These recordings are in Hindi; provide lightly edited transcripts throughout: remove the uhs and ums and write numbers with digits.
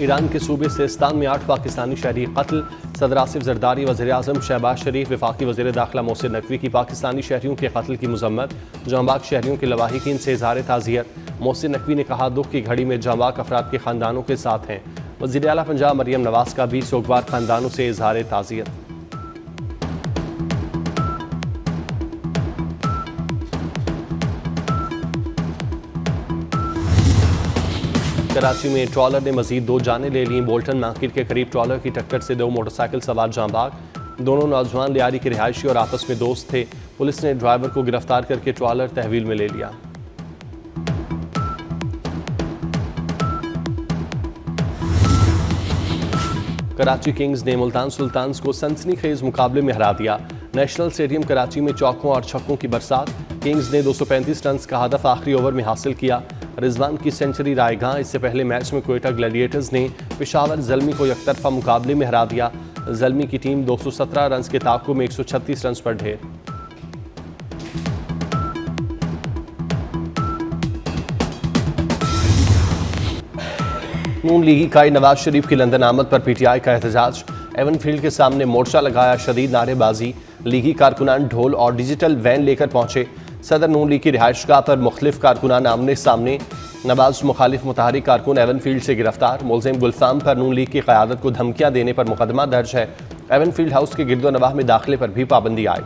ईरान के सूबे सिस्तान में 8 पाकिस्तानी शहरी कत्ल। सदर आसिफ जरदारी, वज़ीर-ए-आज़म शहबाज शरीफ, वफाकी वज़ीर दाखिला मोहसिन नकवी की पाकिस्तानी शहरियों के कत्ल की मज़म्मत। जांबाग शहरियों के लवाहिकीन से इज़हार ताज़ियत। मोहसिन नकवी ने कहा, दुख की घड़ी में जांबाग अफराद के ख़ानदानों के साथ हैं। वज़ीर आला पंजाब मरियम नवाज़ का भी सोगवार ख़ानदानों से इज़हार ताज़ियत। कराची में ट्रॉलर ने मजीद 2 जानें ले लीं। बोल्टन मार्केट के करीब ट्रॉलर की टक्कर से 2 मोटरसाइकिल सवार जांबाग। दोनों नौजवान लियारी के रिहायशी और आपस में दोस्त थे। पुलिस ने ड्राइवर को गिरफ्तार करके ट्रॉलर तहवील में ले लिया। कराची किंग्स ने मुल्तान सुल्तान्स को सनसनीखेज मुकाबले में हरा दिया। नेशनल स्टेडियम कराची में चौकों और छक्कों की बरसात। किंग्स ने 235 रन का हदफ आखिरी ओवर में हासिल किया। रिजवान की सेंचुरी रायगां। इससे पहले मैच में कोयटा ग्लैडिएटर्स ने पेशावर ज़ल्मी को एकतरफा मुकाबले में हरा दिया। ज़ल्मी की टीम 217 रन के ताक़ुब में 136 रन पर ढेर। नून लीगी कायद नवाज शरीफ की लंदन आमद पर PTI का एहतजाज। एवन फील्ड के सामने मोर्चा लगाया, शदीद नारेबाजी। लीगी कारकुनान ढोल और डिजिटल वैन लेकर पहुंचे। सदर नून लीग की रिहाइशगाह पर मुख्तलिफ कारकुनान आमने सामने। नवाज मुखालिफ मुतहरिक कारकुन एवन फील्ड से गिरफ्तार। मुलजिम गुलफाम पर नून लीग की क़यादत को धमकियां देने पर मुकदमा दर्ज है। एवन फील्ड हाउस के गिरदो नवाह में दाखिले पर भी पाबंदी आई।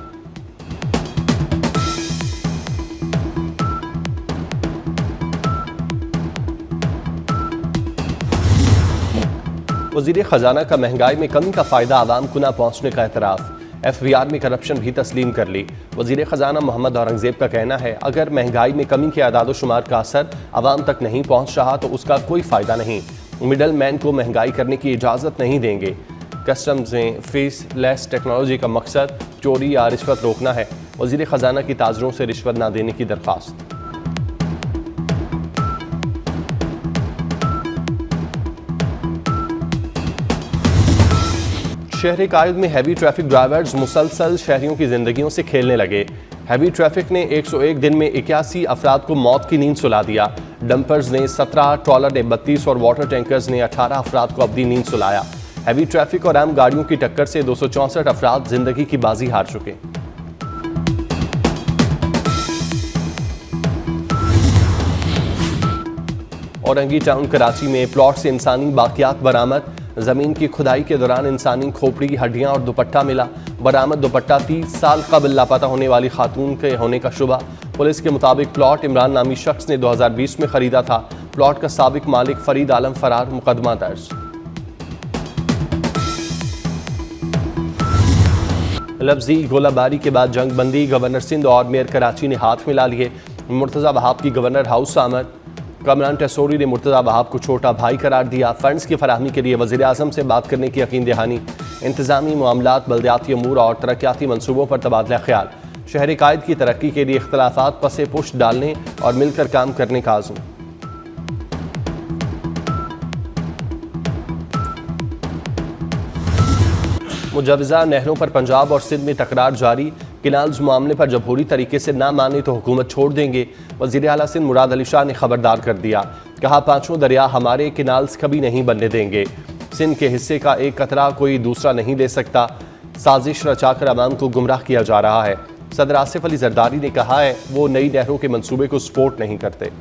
वज़ीर ख़जाना का महंगाई में कमी का फ़ायदा आवाम को न पहुँचने का एतराफ़। FBR में करप्शन भी तस्लीम कर ली। वज़ीर ख़जाना मोहम्मद औरंगज़ेब का कहना है, अगर महंगाई में कमी के आदाद शुमार का असर आवाम तक नहीं पहुँच रहा तो उसका कोई फ़ायदा नहीं। मिडल मैन को महंगाई करने की इजाज़त नहीं देंगे। कस्टम्स में फीस लेस टेक्नोलॉजी का मकसद चोरी या रिश्वत रोकना है। वज़ीर ख़जाना की ताजरों से रिश्वत न देने की दरख्वास्त। शहर कायद में हैवी ट्रैफिक ड्राइवर्स मुसलसल शहरियों की जिंदगियों से खेलने लगे। हैवी ट्रैफिक ने 101 दिन में 81 अफराद को मौत की नींद सुला दिया। डंपर्स ने 17, ट्रॉलर ने 32 और वाटर टैंकर्स ने 18 अफराद को अपनी नींद सुलाया। हैवी ट्रैफिक और आम गाड़ियों की टक्कर से 264 अफराद जिंदगी की बाजी हार चुके। औरंगी टाउन कराची में प्लॉट से इंसानी बाकियात बरामद। जमीन की खुदाई के दौरान इंसानी खोपड़ी, हड्डियां और दुपट्टा मिला। बरामद दुपट्टा 30 साल कबल लापता होने वाली खातून के होने का शुबा। पुलिस के मुताबिक प्लॉट इमरान नामी शख्स ने 2020 में खरीदा था। प्लॉट का साबिक मालिक फरीद आलम फरार, मुकदमा दर्ज। लफ्जी गोलाबारी के बाद जंगबंदी। गवर्नर सिंध और मेयर कराची ने हाथ मिला लिए। मुर्तज़ा वहाब की गवर्नर हाउस आमद। कमरान टेसोरी ने मुर्तज़ा वहाब को छोटा भाई करार दिया। फंड्स की फराहमी के लिए वज़ीर आज़म से बात करने की यकीन दहानी। इंतज़ामी मामलात, बल्दियाती अमूर और तरक्याती मनसूबों पर तबादला ख्याल। शहर कायद की तरक्की के लिए इख्तलाफात पसे पुष्ट डालने और मिलकर काम करने का आज़म। मुजवज़ा नहरों पर पंजाब और सिंध में तकरार जारी। किनाल्स मामले पर जमहूरी तरीके से ना माने तो हुकूमत छोड़ देंगे। वज़ीर आला सिंध मुराद अली शाह ने खबरदार कर दिया। कहा, 5 दरिया हमारे, किनाल्स कभी नहीं बनने देंगे। सिंध के हिस्से का एक कतरा कोई दूसरा नहीं ले सकता। साजिश रचाकर अवाम को गुमराह किया जा रहा है। सदर आसिफ अली जरदारी ने कहा है, वो नई नहरों के मंसूबे को सपोर्ट नहीं करते।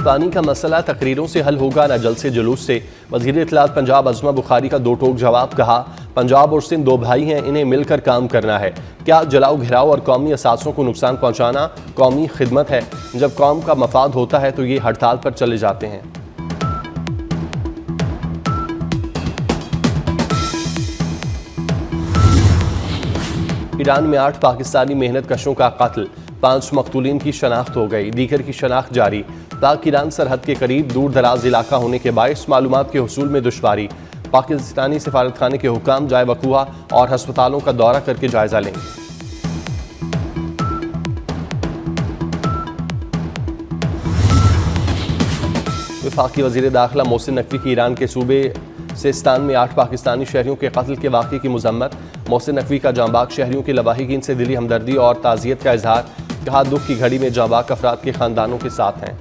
पानी का मसला तकरीरों से हल होगा न जल से जुलूस से। वज़ीर इत्तलात पंजाब अज़मा बुखारी का 2 टोक जवाब। कहा, पंजाब और सिंध 2 भाई हैं, इन्हें मिलकर काम करना है। क्या जलाओ घिराओ और कौमी असासों को नुकसान पहुँचाना कौमी खिदमत है? जब कौम का मफाद होता है तो ये हड़ताल पर चले जाते हैं। ईरान में 8 पाकिस्तानी मेहनत कशों का कत्ल। 5 मकतूलीन की शनाख्त हो गई, दीगर की शनाख्त जारी। पाक ईरान सरहद के करीब दूर दराज इलाका होने के बायस मालूमात के हुसूल में दुश्वारी। पाकिस्तानी सिफारत खाने के हुकाम जाए वकूआ और अस्पतालों का दौरा करके जायजा लेंगे। वफाकी वज़ीर दाखिला मोहसिन नकवी की ईरान के सूबे सिस्तान में 8 पाकिस्तानी शहरियों के कत्ल के वाक़े की मजम्मत। मोहसिन नकवी का जांबाग शहरियों की लवाहिकीन से दिली हमदर्दी और ताज़ियत का इजहार। कहा, दुख की घड़ी में जांबाग अफराद के खानदानों के साथ हैं।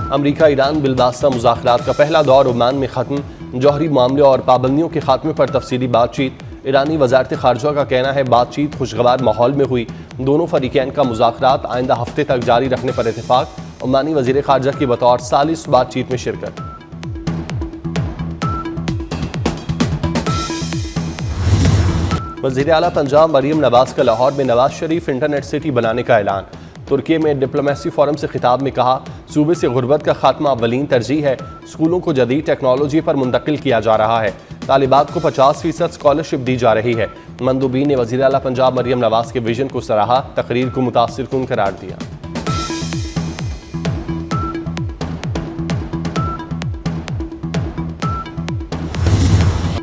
अमरीका ईरान बिलवास्ता मुज़ाकरात का पहला दौर ओमान में ख़त्म। जौहरी मामले और पाबंदियों के खात्मे पर तफसीली बातचीत। ईरानी वज़ारत ख़ारजा का कहना है बातचीत खुशगवार माहौल में हुई। दोनों फरीकैन का मुज़ाकरात आइंदा हफ्ते तक जारी रखने पर इत्तेफाक। ओमानी वज़ीर ख़ारजा की बतौर सालिस बातचीत में शिरकत। वज़ीर आला पंजाब मरीम नवाज का लाहौर में नवाज शरीफ इंटरनेट सिटी बनाने का ऐलान। तुर्की में डिप्लोमेसी फोरम से खिताब में कहा, सूबे से गुर्बत का खात्मा अव्वलीन तरजीह है। स्कूलों को जदीद टेक्नोलॉजी पर मुंतकिल किया जा रहा है। तालिबात को 50% स्कॉलरशिप दी जा रही है। मंदूबीन ने वज़ीर आला पंजाब मरीम नवाज के विजन को सराहा, तकरीर को मुतासिरकुन करार दिया।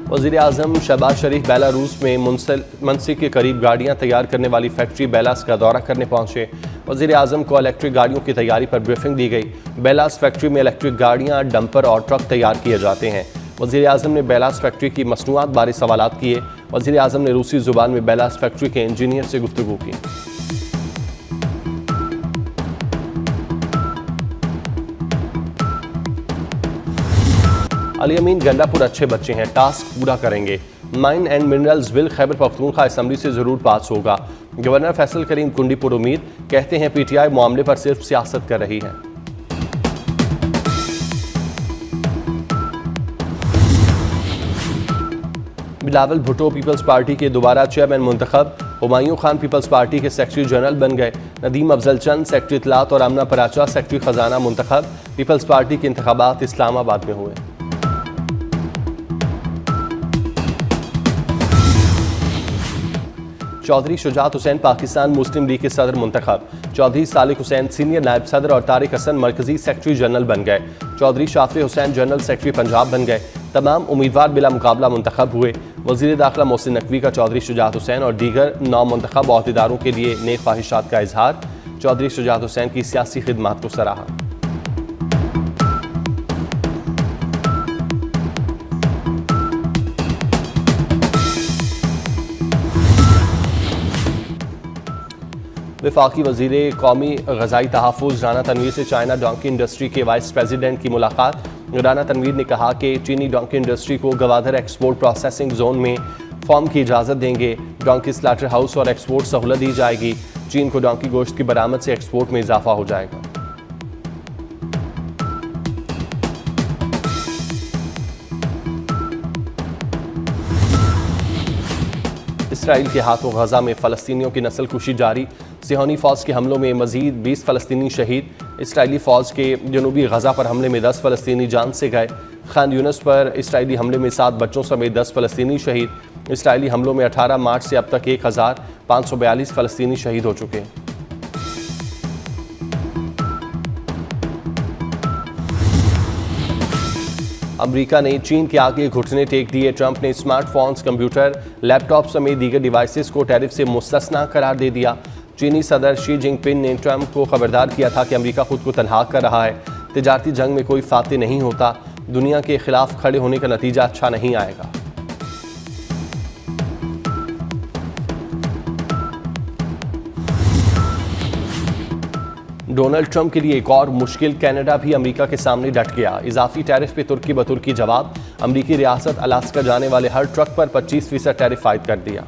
वज़ीर आज़म शहबाज शरीफ बेलारूस में मुंसिक के करीब गाड़ियाँ तैयार करने वाली फैक्ट्री बेलास का दौरा करने पहुँचे। वज़ीर आज़म को इलेक्ट्रिक गाड़ियों की तैयारी पर ब्रीफिंग दी गई। बेलास फैक्ट्री में इलेक्ट्रिक गाड़ियाँ, डंपर और ट्रक तैयार किए जाते हैं। वज़ीर आज़म ने बेलास फैक्ट्री की मसनूआत बारे सवालात किए। वज़ीर आज़म ने रूसी ज़ुबान में बेलास फैक्ट्री के इंजीनियर से गुफ्तगू की। अली अमीन गंडापुर अच्छे बच्चे हैं, टास्क पूरा करेंगे। Mine and minerals bill Khyber Pakhtunkhwa assembly से ज़रूर पास होगा। गवर्नर फैसल करीम कुंडीपुर उम्मीद, कहते हैं पीटीआई मामले पर सिर्फ सियासत कर रही है। बिलावल भुट्टो पीपल्स पार्टी के दोबारा चेयरमैन मुंतखब। हुमायूं खान पीपल्स पार्टी के सेक्रेटरी जनरल बन गए। नदीम अफजल चंद सेक्रेटरी इत्तलात और आमना पराचा सेक्रेटरी खजाना मुंतखब। पीपल्स पार्टी के इंतखाबात इस्लामाबाद में हुए। चौधरी शुजात हुसैन पाकिस्तान मुस्लिम लीग के सदर मुंतखब। चौधरी सालिक हुसैन सीनियर नायब सदर और तारिक हसन मरकजी सेक्रेटरी जनरल बन गए। चौधरी शाफी हुसैन जनरल सेक्रेटरी पंजाब बन गए। तमाम उम्मीदवार बिला मुकाबला मुंतखब हुए। वज़ीर दाखिला मोहसिन नकवी का चौधरी शुजात हुसैन और दीगर नामुंतखब अहदेदारों के लिए नेक ख्वाहिशात का इजहार। चौधरी शुजात हुसैन की सियासी खिदमात को सराहा। वफाकी वज़ीर कौमी ग़ज़ाई तहफ़्फ़ुज़ राना तनवीर से चाइना डोंकी इंडस्ट्री के वाइस प्रेसिडेंट की मुलाकात। राना तनवीर ने कहा कि चीनी डोंकी इंडस्ट्री को गवादर एक्सपोर्ट प्रोसेसिंग जोन में फॉर्म की इजाज़त देंगे। डोंकी स्लाटर हाउस और एक्सपोर्ट सहूलत दी जाएगी। चीन को डोंकी गोश्त की बरामद से एक्सपोर्ट में इजाफा हो जाएगा। इसराइल के हाथों गजा में फ़लस्तीनियों की नस्ल कुशी जारी। सिहोनी फ़ौज के हमलों में मज़ीद 20 फ़लस्तीनी शहीद। इसराइली फ़ौज के जनूबी गजा पर हमले में 10 फ़लस्तीनी जान से गए। खान यूनिस पर इसराइली हमले में 7 बच्चों समेत 10 फ़लस्तीनी शहीद। इसराइली हमलों में 18 मार्च से अब तक 1542 फ़लस्तीनी शहीद हो चुके हैं। अमेरिका ने चीन के आगे घुटने टेक दिए। ट्रंप ने स्मार्टफोन्स, कंप्यूटर, लैपटॉप समेत दीगर डिवाइसेस को टैरिफ से मुस्तस्ना करार दे दिया। चीनी सदर शी जिनपिंग ने ट्रंप को खबरदार किया था कि अमेरिका खुद को तनहा कर रहा है। तिजारती जंग में कोई फाते नहीं होता। दुनिया के खिलाफ खड़े होने का नतीजा अच्छा नहीं आएगा। डोनाल्ड ट्रंप के लिए एक और मुश्किल, कनाडा भी अमेरिका के सामने डट गया। इजाफी टैरिफ पे तुर्की बतुर्की जवाब। अमेरिकी रियासत अलास्का जाने वाले हर ट्रक पर 25% टैरिफ आयद कर दिया।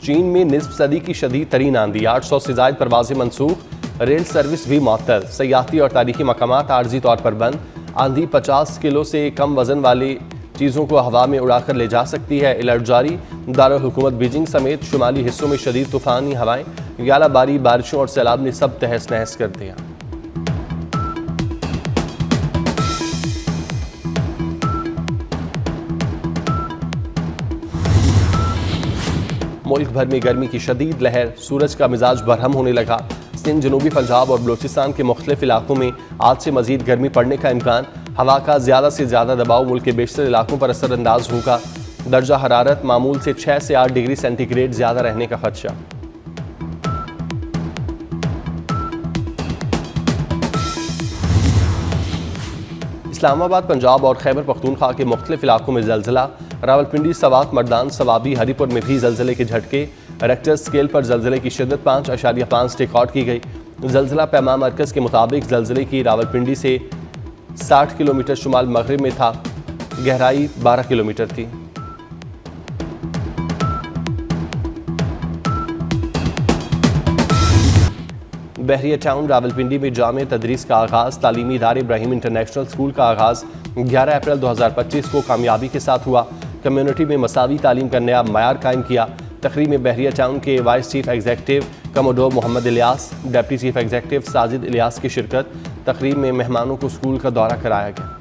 चीन में निस्फ सदी की शदीद तरीन आंधी, 800 से ज़ायद परवाजें मनसूख। रेल सर्विस भी मुअत्तल। सयाहती और तारीखी मकामात आर्जी तौर पर बंद। आंधी 50 किलो से कम वजन वाली चीज़ों को हवा में उड़ाकर ले जा सकती है। अलर्ट जारी। दारुल हुकूमत बीजिंग समेत शुमाली हिस्सों में शदीद तूफ़ानी हवाएं, यालाबारी, बारिशों और सैलाब ने सब तहस नहस कर दिया। मुल्क भर में गर्मी की शदीद लहर, सूरज का मिजाज बरहम होने लगा। सिंध, जनूबी पंजाब और बलोचिस्तान के मुख्तलिफ इलाकों में आज से मजीद गर्मी पड़ने का इम्कान। हवा का ज़्यादा से ज़्यादा दबाव मुल्क के बेशतर इलाकों पर असरअंदाज होगा। दर्जा हरारत मामूल से 6 से 8 डिग्री सेंटीग्रेड ज़्यादा रहने का खदशा। इस्लामाबाद, पंजाब और खैबर पख्तूनख्वा के मुख्तलिफ इलाकों में जलजिला। रावलपिंडी, सवात, मर्दान, सवाबी, हरीपुर में भी जलजिले के झटके। रेक्टर स्केल पर जलजिले की शिद्दत 5.5 रिकॉर्ड की गई। जलजिला पैमा मरकज़ के मुताबिक जलजिले की रावलपिंडी से 60 किलोमीटर शुमाल मगरिब में था। गहराई 12 किलोमीटर थी। बहरिया टाउन रावलपिंडी में जामे तदरीस का आगाज़। तालीमी इदारे इब्राहिम इंटरनेशनल स्कूल का आगाज़ 11 अप्रैल 2025 को कामयाबी के साथ हुआ। कम्युनिटी में मसावी तालीम का नया मयार कायम किया। तकरीब में बहरिया टाउन के vice chief executive commodore Mohammad Ilyas, deputy chief executive Sajid Ilyas की शिरकत। तकरीब में मेहमानों को स्कूल का दौरा कराया गया।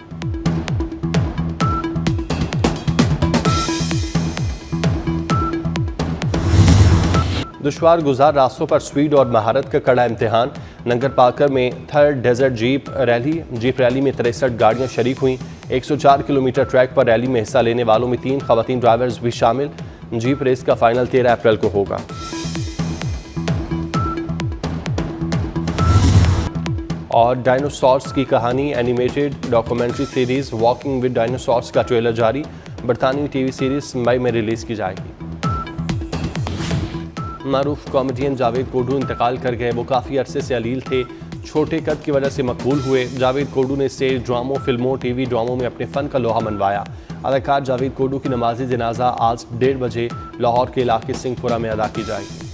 दुश्वार गुजार रास्तों पर स्पीड और महारत का कड़ा इम्तिहान। नंगर पाकर में थर्ड डेजर्ट जीप रैली में 63 गाड़ियां शरीक हुई। 104 किलोमीटर ट्रैक पर रैली में हिस्सा लेने वालों में 3 खवातीन ड्राइवर्स भी शामिल। जीप रेस का फाइनल 13 अप्रैल को होगा। और डायनासोर्स की कहानी animated documentary series walking with dinosaurs का ट्रेलर जारी। बरतानवी टीवी सीरीज मई में रिलीज की जाएगी। मारूफ कॉमेडियन जावेद कोडू इंतकाल कर गए। वो काफ़ी अरसे से अलील थे, छोटे कद की वजह से मकबूल हुए। जावेद कोडू ने स्टेज ड्रामों, फिल्मों, टीवी ड्रामों में अपने फ़न का लोहा मनवाया। अदाकार जावेद कोडू की नमाज़ जनाजा आज 1:30 बजे लाहौर के इलाके सिंहपुरा में अदा की जाएगी।